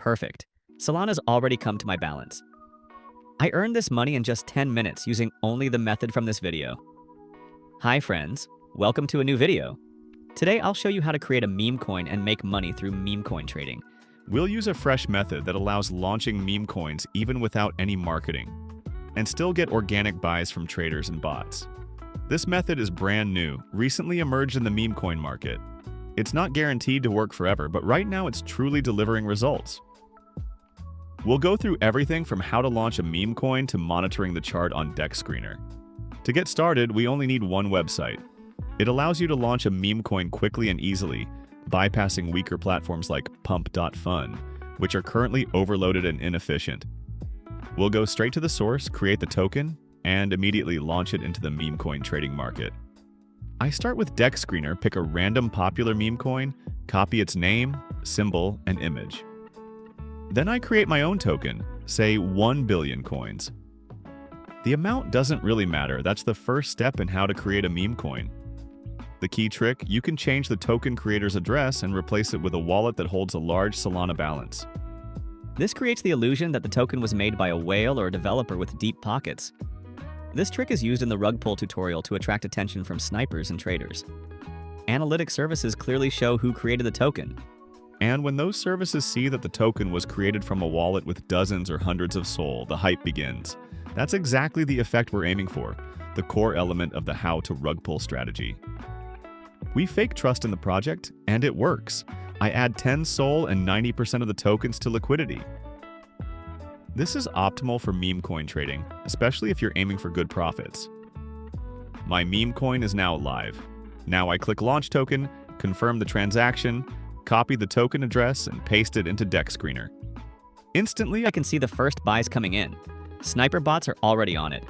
Perfect. Solana's already come to my balance. I earned this money in just 10 minutes using only the method from this video. Hi friends, welcome to a new video. Today I'll show you how to create a meme coin and make money through meme coin trading. We'll use a fresh method that allows launching meme coins even without any marketing, and still get organic buys from traders and bots. This method is brand new, recently emerged in the meme coin market. It's not guaranteed to work forever, but right now it's truly delivering results. We'll go through everything from how to launch a meme coin to monitoring the chart on DEX Screener. To get started, we only need one website. It allows you to launch a meme coin quickly and easily, bypassing weaker platforms like pump.fun, which are currently overloaded and inefficient. We'll go straight to the source, create the token, and immediately launch it into the meme coin trading market. I start with DEX Screener, pick a random popular meme coin, copy its name, symbol, and image. Then I create my own token, say 1 billion coins. The amount doesn't really matter, that's the first step in how to create a meme coin. The key trick, you can change the token creator's address and replace it with a wallet that holds a large Solana balance. This creates the illusion that the token was made by a whale or a developer with deep pockets. This trick is used in the rug pull tutorial to attract attention from snipers and traders. Analytic services clearly show who created the token. And when those services see that the token was created from a wallet with dozens or hundreds of SOL, the hype begins. That's exactly the effect we're aiming for, the core element of the how to rug pull strategy. We fake trust in the project, and it works. I add 10 SOL and 90% of the tokens to liquidity. This is optimal for meme coin trading, especially if you're aiming for good profits. My meme coin is now live. Now I click Launch Token, confirm the transaction, copy the token address, and paste it into DEX Screener. Instantly, I can see the first buys coming in. Sniper bots are already on it.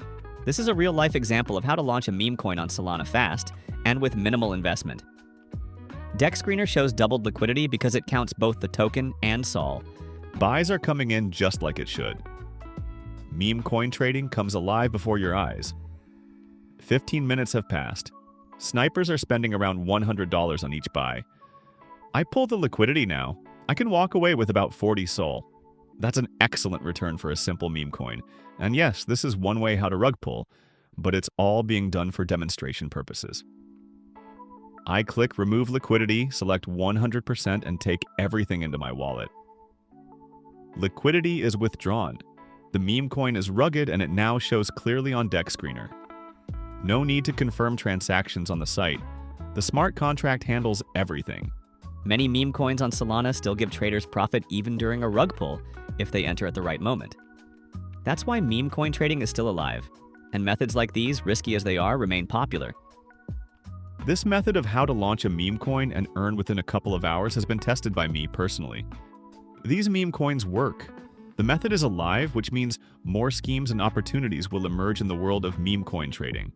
This is a real-life example of how to launch a meme coin on Solana fast and with minimal investment. DEX Screener shows doubled liquidity because it counts both the token and SOL. Buys are coming in just like it should. Meme coin trading comes alive before your eyes. 15 minutes have passed. Snipers are spending around $100 on each buy. I pull the liquidity now. I can walk away with about 40 SOL. That's an excellent return for a simple meme coin. And yes, this is one way how to rug pull, but it's all being done for demonstration purposes. I click Remove Liquidity, select 100%, and take everything into my wallet. Liquidity is withdrawn. The meme coin is rugged and it now shows clearly on DEX Screener. No need to confirm transactions on the site. The smart contract handles everything. Many meme coins on Solana still give traders profit even during a rug pull if they enter at the right moment. That's why meme coin trading is still alive, and methods like these, risky as they are, remain popular. This method of how to launch a meme coin and earn within a couple of hours has been tested by me personally. These meme coins work. The method is alive, which means more schemes and opportunities will emerge in the world of meme coin trading.